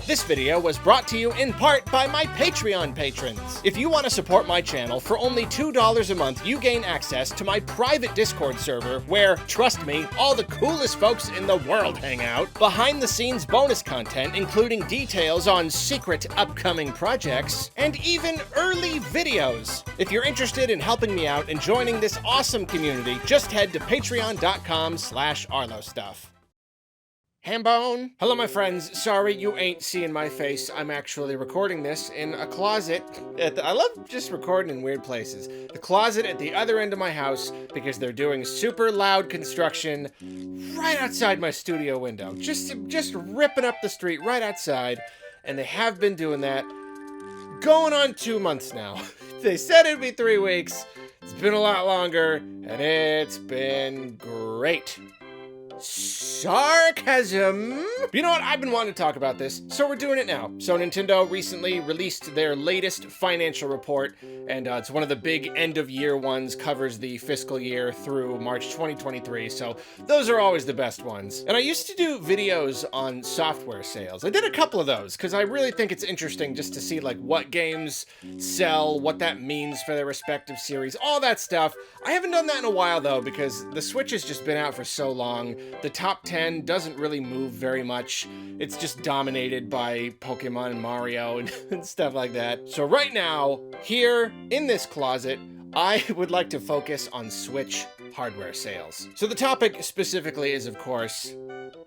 This video was brought to you in part by my Patreon patrons. If you want to support my channel for only $2 a month, you gain access to my private Discord server where, trust me, all the coolest folks in the world hang out, behind-the-scenes bonus content including details on secret upcoming projects, and even early videos. If you're interested in helping me out and joining this awesome community, just head to patreon.com/arlostuff. Hambone. Hello, my friends. Sorry you ain't seeing my face. I'm actually recording this in a closet. I love just recording in weird places. The closet at the other end of my house because they're doing super loud construction right outside my studio window. Just ripping up the street right outside. And they have been doing that going on 2 months now. They said it'd be 3 weeks. It's been a lot longer, and it's been great. Sarcasm. You know what? I've been wanting to talk about this, so we're doing it now. So Nintendo recently released their latest financial report, and it's one of the big end-of-year ones, covers the fiscal year through March 2023, so those are always the best ones. And I used to do videos on software sales. I did a couple of those, because I really think it's interesting just to see like what games sell, what that means for their respective series, all that stuff. I haven't done that in a while, though, because the Switch has just been out for so long. The top 10 doesn't really move very much. It's just dominated by Pokemon and Mario and stuff like that. So right now, here in this closet, I would like to focus on Switch hardware sales. So the topic specifically is, of course,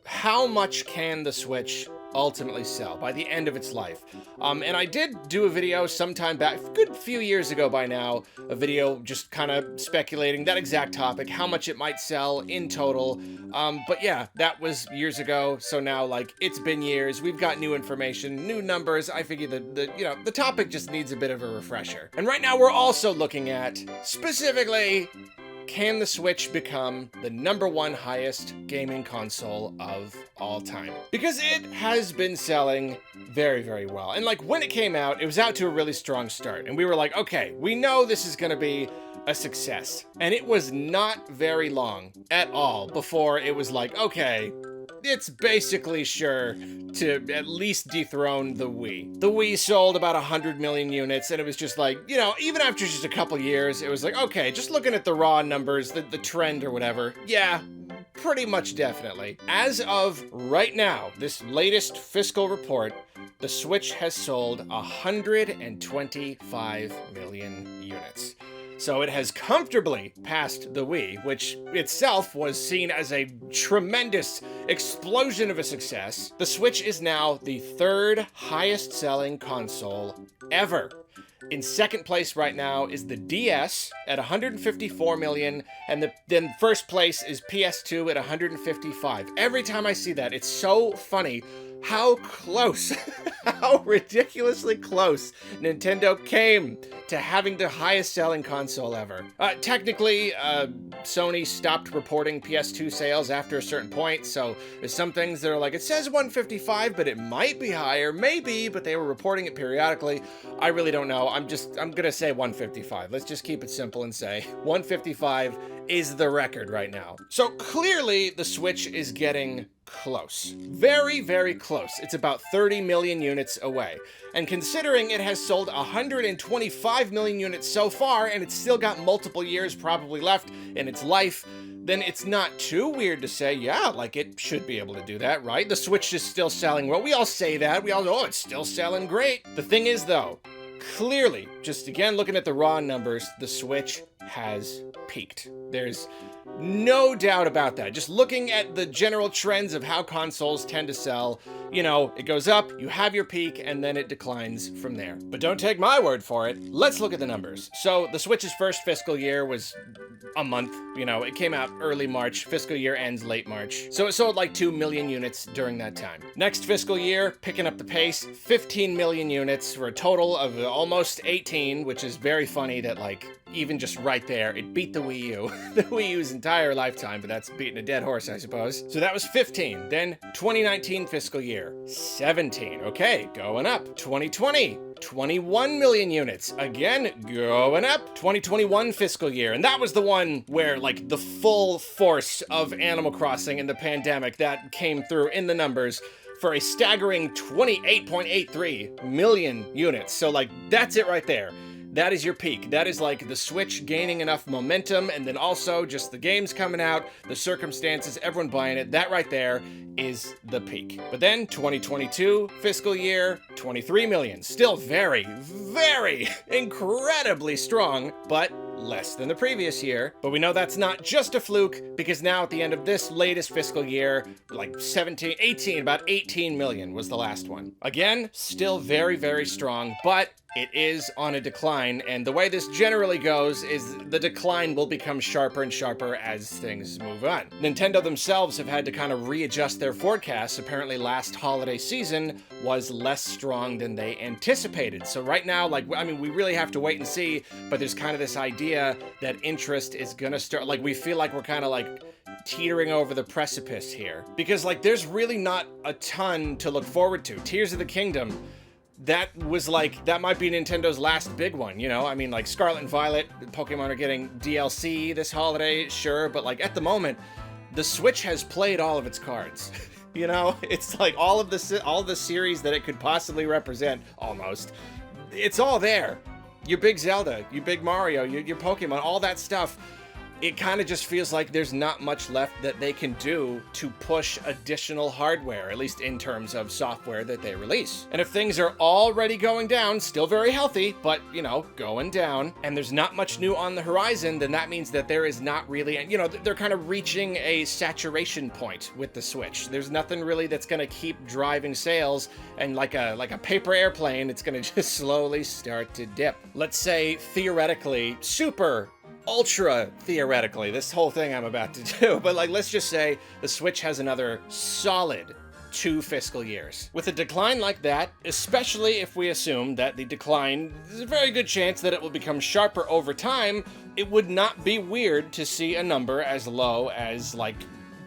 how much can the Switch ultimately sell by the end of its life? And I did do a video sometime back, a good few years ago by now, a video just kind of speculating that exact topic, how much it might sell in total. But yeah, that was years ago, so now, like, it's been years, we've got new information, new numbers. I figure that the topic just needs a bit of a refresher. And right now we're also looking at, specifically, can the Switch become the #1 highest gaming console of all time? Because it has been selling very, very well. And like when it came out, it was out to a really strong start. And we were like, okay, we know this is gonna be a success. And it was not very long at all before it was like, okay, it's basically sure to at least dethrone the Wii. The Wii sold about 100 million units, and it was just like, even after just a couple years, it was like, okay, just looking at the raw numbers, the trend or whatever, yeah, pretty much definitely. As of right now, this latest fiscal report, the Switch has sold 125 million units. So it has comfortably passed the Wii, which itself was seen as a tremendous explosion of a success. The Switch is now the 3rd highest selling console ever. In second place right now is the DS at 154 million, and then first place is PS2 at 155. Every time I see that, it's so funny how close, how ridiculously close Nintendo came to having the highest selling console ever. Technically, Sony stopped reporting PS2 sales after a certain point, so there's some things that are like, it says 155, but it might be higher, maybe, but they were reporting it periodically. I really don't know. I'm gonna say 155. Let's just keep it simple and say 155 is the record right now. So clearly the Switch is getting close. Very, very close. It's about 30 million units away. And considering it has sold 125 million units so far, and it's still got multiple years probably left in its life, then it's not too weird to say, yeah, like it should be able to do that, right? The Switch is still selling well. We all say that. We all know, oh, it's still selling great. The thing is, though, clearly, just again looking at the raw numbers, the Switch has peaked. There's no doubt about that. Just looking at the general trends of how consoles tend to sell, it goes up, you have your peak, and then it declines from there. But don't take my word for it. Let's look at the numbers. So the Switch's first fiscal year was a month. It came out early March. Fiscal year ends late March. So it sold like 2 million units during that time. Next fiscal year, picking up the pace, 15 million units for a total of almost 18, which is very funny that, like, even just right there, it beat the Wii U. The Wii U's entire lifetime, but that's beating a dead horse, I suppose. So that was 15. Then 2019 fiscal year, 17. Okay, going up. 2020, 21 million units. Again, going up. 2021 fiscal year, and that was the one where, like, the full force of Animal Crossing and the pandemic that came through in the numbers. for a staggering 28.83 million units. So like, that's it right there. That is your peak. That is like the Switch gaining enough momentum, and then also just the games coming out, the circumstances, everyone buying it. That right there is the peak. But then 2022 fiscal year, 23 million. Still very, very incredibly strong, but less than the previous year. But we know that's not just a fluke, because now at the end of this latest fiscal year, like 17, 18, about 18 million was the last one. Again, still very, very strong, but it is on a decline, and the way this generally goes is the decline will become sharper and sharper as things move on. Nintendo themselves have had to kind of readjust their forecasts. Apparently last holiday season was less strong than they anticipated. So right now, like, I mean, we really have to wait and see, but there's kind of this idea that interest is gonna start, like, we feel like we're kind of like teetering over the precipice here. Because like, there's really not a ton to look forward to. Tears of the Kingdom, that was like, that might be Nintendo's last big one, you know? I mean, like, Scarlet and Violet, Pokemon are getting DLC this holiday, sure, but like, at the moment, the Switch has played all of its cards. You know? It's like all of the series that it could possibly represent, almost. It's all there. Your big Zelda, your big Mario, your Pokemon, all that stuff. It kind of just feels like there's not much left that they can do to push additional hardware, at least in terms of software that they release. And if things are already going down, still very healthy, but, you know, going down, and there's not much new on the horizon, then that means that there is not really, you know, they're kind of reaching a saturation point with the Switch. There's nothing really that's going to keep driving sales, and like a paper airplane, it's going to just slowly start to dip. Let's say, theoretically, ultra theoretically, this whole thing I'm about to do, but like, let's just say the Switch has another solid 2 fiscal years. With a decline like that, especially if we assume that the decline, there's a very good chance that it will become sharper over time, it would not be weird to see a number as low as like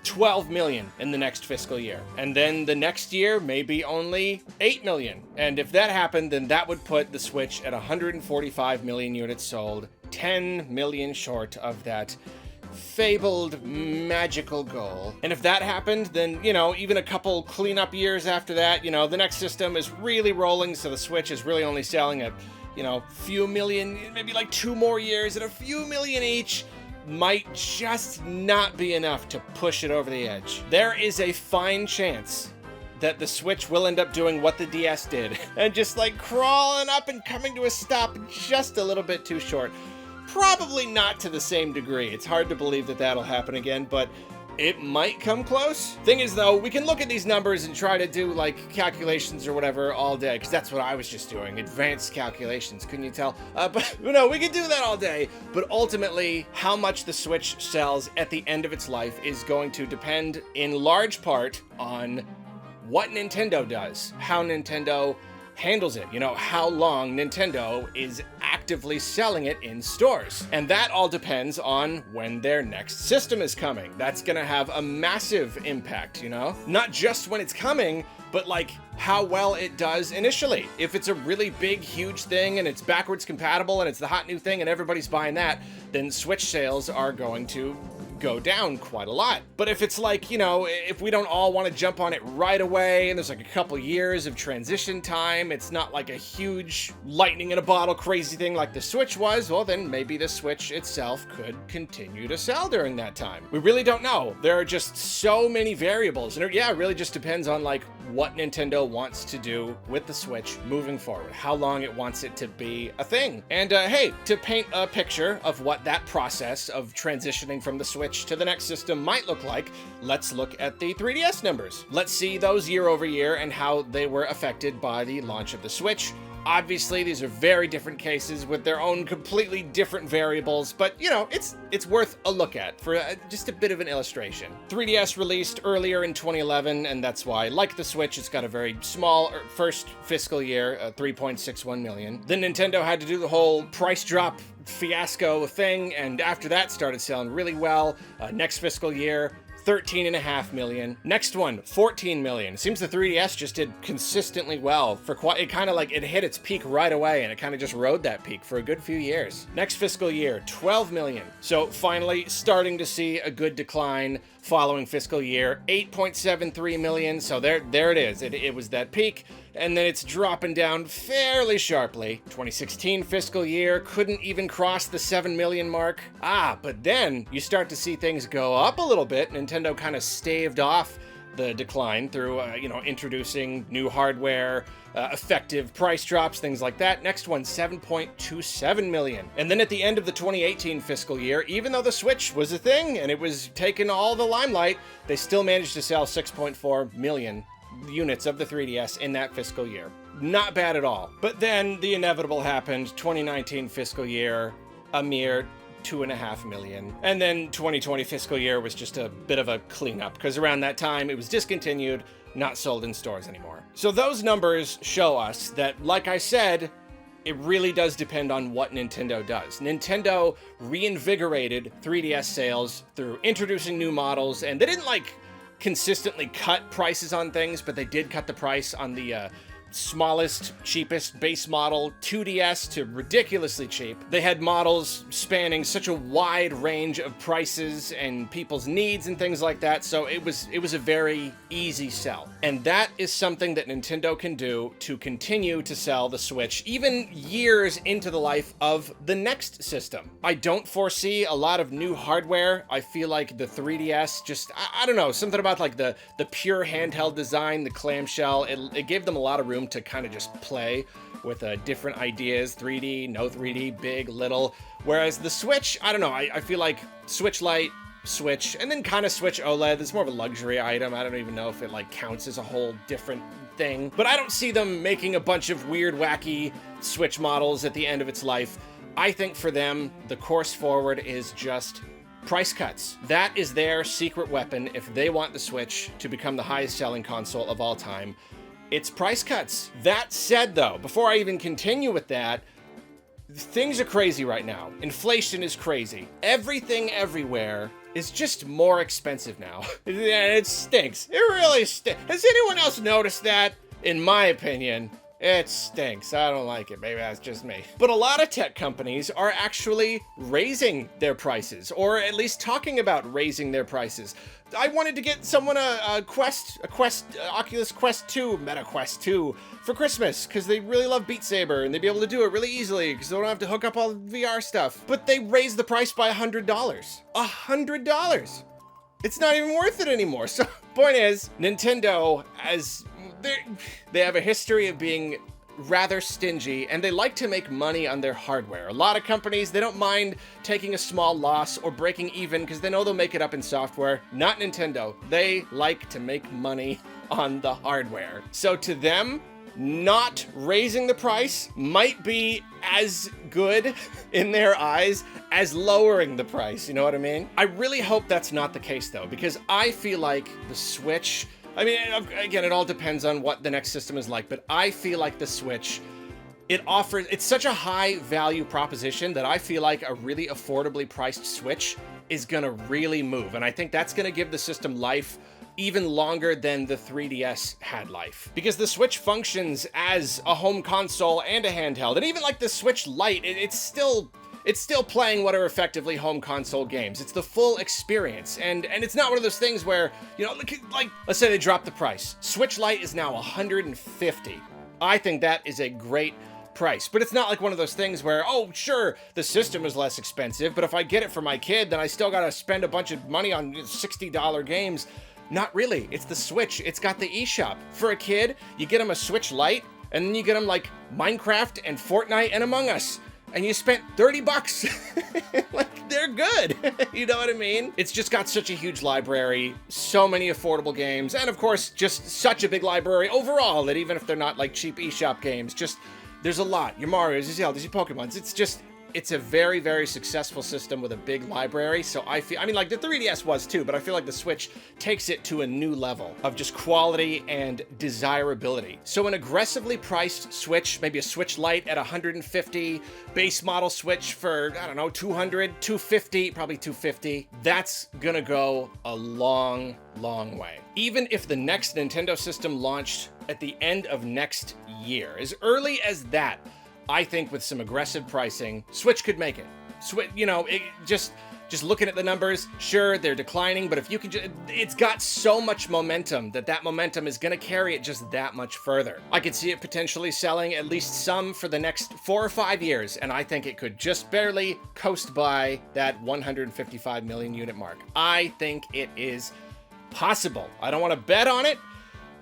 12 million in the next fiscal year. And then the next year, maybe only 8 million. And if that happened, then that would put the Switch at 145 million units sold, 10 million short of that fabled magical goal. And if that happened, then, you know, even a couple cleanup years after that, you know, the next system is really rolling, so the Switch is really only selling at, you know, few million, maybe like 2 more years at a few million each, might just not be enough to push it over the edge. There is a fine chance that the Switch will end up doing what the DS did, and just like crawling up and coming to a stop just a little bit too short. Probably not to the same degree. It's hard to believe that that'll happen again, but it might come close. Thing is, though, we can look at these numbers and try to do, like, calculations or whatever all day, because that's what I was just doing. Advanced calculations, couldn't you tell? But, no, we can do that all day. But ultimately, how much the Switch sells at the end of its life is going to depend in large part on what Nintendo does, how Nintendo handles it, you know, how long Nintendo is actively selling it in stores. And that all depends on when their next system is coming. That's gonna have a massive impact, you know? Not just when it's coming, but like how well it does initially. If it's a really big, huge thing and it's backwards compatible and it's the hot new thing and everybody's buying that, then Switch sales are going to go down quite a lot. But if it's like, you know, if we don't all want to jump on it right away and there's like a couple years of transition time, it's not like a huge lightning in a bottle crazy thing like the Switch was, well then maybe the Switch itself could continue to sell during that time. We really don't know. There are just so many variables, and it really just depends on like what Nintendo wants to do with the Switch moving forward, how long it wants it to be a thing. And hey, to paint a picture of what that process of transitioning from the Switch to the next system might look like, let's look at the 3DS numbers. Let's see those year over year and how they were affected by the launch of the Switch. Obviously, these are very different cases with their own completely different variables, but, you know, it's worth a look at for just a bit of an illustration. 3DS released earlier in 2011, and that's why, like the Switch, it's got a very small first fiscal year, 3.61 million. Then Nintendo had to do the whole price drop fiasco thing, and after that started selling really well. Next fiscal year, 13.5 million. Next one, 14 million. Seems the 3DS just did consistently well for quite, it kind of like, it hit its peak right away and it kind of just rode that peak for a good few years. Next fiscal year, 12 million. So finally starting to see a good decline following fiscal year, 8.73 million. So there it is. It was that peak, and then it's dropping down fairly sharply. 2016 fiscal year couldn't even cross the 7 million mark. But then you start to see things go up a little bit. Nintendo kind of staved off the decline through, introducing new hardware, effective price drops, things like that. Next one, 7.27 million. And then at the end of the 2018 fiscal year, even though the Switch was a thing and it was taking all the limelight, they still managed to sell 6.4 million units of the 3DS in that fiscal year. Not bad at all. But then the inevitable happened. 2019 fiscal year, a mere 2.5 million. And then 2020 fiscal year was just a bit of a cleanup, because around that time it was discontinued, not sold in stores anymore. So those numbers show us that, like I said, it really does depend on what Nintendo does. Nintendo reinvigorated 3DS sales through introducing new models, and they didn't consistently cut prices on things, but they did cut the price on the smallest, cheapest base model 2DS to ridiculously cheap. They had models spanning such a wide range of prices and people's needs and things like that, so it was a very easy sell. And that is something that Nintendo can do to continue to sell the Switch even years into the life of the next system. I don't foresee a lot of new hardware. I feel like the 3DS just, I don't know, something about like the pure handheld design, the clamshell, it gave them a lot of room to kind of just play with different ideas, 3D, no 3D, big, little. Whereas the Switch, I don't know, I feel like Switch Lite, Switch, and then kind of Switch OLED, it's more of a luxury item. I don't even know if it counts as a whole different thing. But I don't see them making a bunch of weird, wacky Switch models at the end of its life. I think for them, the course forward is just price cuts. That is their secret weapon if they want the Switch to become the highest selling console of all time. It's price cuts. That said, though, before I even continue with that, things are crazy right now. Inflation is crazy. Everything everywhere is just more expensive now. It stinks. It really stinks. Has anyone else noticed that? In my opinion, it stinks. I don't like it. Maybe that's just me. But a lot of tech companies are actually raising their prices, or at least talking about raising their prices. I wanted to get someone a Oculus Quest 2, Meta Quest 2 for Christmas, because they really love Beat Saber, and they'd be able to do it really easily, because they don't have to hook up all the VR stuff. But they raised the price by $100. $100! It's not even worth it anymore. So, point is, Nintendo, they have a history of being rather stingy, and they like to make money on their hardware. A lot of companies, they don't mind taking a small loss or breaking even because they know they'll make it up in software. Not Nintendo. They like to make money on the hardware. So to them, not raising the price might be as good in their eyes as lowering the price, you know what I mean? I really hope that's not the case though, because I feel like the Switch, I mean, again, it all depends on what the next system is like, but I feel like the Switch, it's such a high value proposition that I feel like a really affordably priced Switch is gonna really move. And I think that's gonna give the system life even longer than the 3DS had life. Because the Switch functions as a home console and a handheld. And even like the Switch Lite, it's still playing what are effectively home console games. It's the full experience. And it's not one of those things where, like, let's say they drop the price. Switch Lite is now $150. I think that is a great price. But it's not like one of those things where, oh, sure, the system is less expensive, but if I get it for my kid, then I still gotta spend a bunch of money on $60 games. Not really. It's the Switch. It's got the eShop. For a kid, you get them a Switch Lite, and then you get them like Minecraft and Fortnite and Among Us. And you spent $30. Like, they're good. You know what I mean? It's just got such a huge library, so many affordable games, and of course, just such a big library overall that even if they're not like cheap eShop games, just, there's a lot. Your Marios, your Zeldas, your Pokemons, it's a very, very successful system with a big library. So I mean, like the 3DS was too, but I feel like the Switch takes it to a new level of just quality and desirability. So an aggressively priced Switch, maybe a Switch Lite at 150, base model Switch for, I don't know, 200, 250, probably 250. That's gonna go a long, long way. Even if the next Nintendo system launched at the end of next year, as early as that, I think with some aggressive pricing, Switch could make it. Switch, you know, just looking at the numbers, sure, they're declining, but if you can it's got so much momentum that momentum is gonna carry it just that much further. I could see it potentially selling at least some for the next 4 or 5 years, and I think it could just barely coast by that 155 million unit mark. I think it is possible. I don't want to bet on it,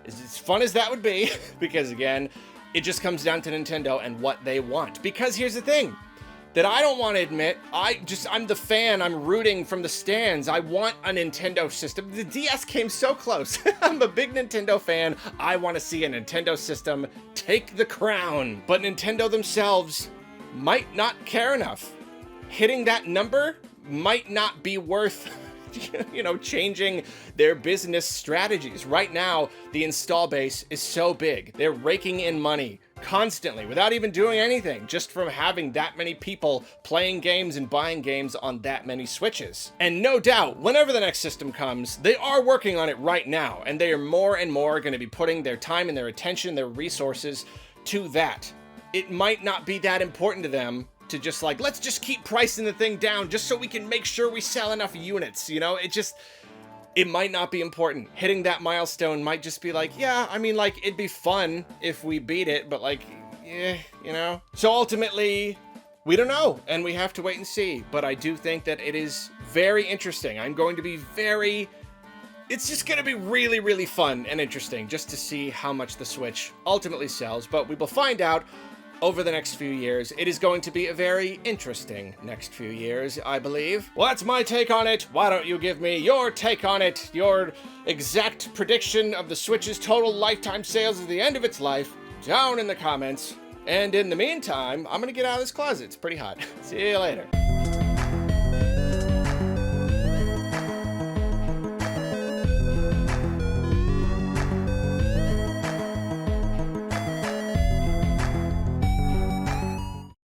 as fun as that would be, because again, it just comes down to Nintendo and what they want. Because here's the thing that I don't want to admit, I'm the fan, I'm rooting from the stands. I want a Nintendo system. The DS came so close. I'm a big Nintendo fan. I want to see a Nintendo system take the crown. But Nintendo themselves might not care enough. Hitting that number might not be worth you know, changing their business strategies. Right now, the install base is so big. They're raking in money constantly without even doing anything, just from having that many people playing games and buying games on that many Switches. And no doubt, whenever the next system comes, they are working on it right now, and they are more and more going to be putting their time and their attention, their resources to that. It might not be that important to them to just like, let's just keep pricing the thing down just so we can make sure we sell enough units, you know? It might not be important. Hitting that milestone might just be like, yeah, I mean, like, it'd be fun if we beat it, but like, yeah, you know? So ultimately, we don't know, and we have to wait and see, but I do think that it is very interesting. It's just gonna be really, really fun and interesting just to see how much the Switch ultimately sells, but we will find out over the next few years. It is going to be a very interesting next few years, I believe. Well, that's my take on it. Why don't you give me your take on it? Your exact prediction of the Switch's total lifetime sales at the end of its life down in the comments. And in the meantime, I'm gonna get out of this closet. It's pretty hot. See you later.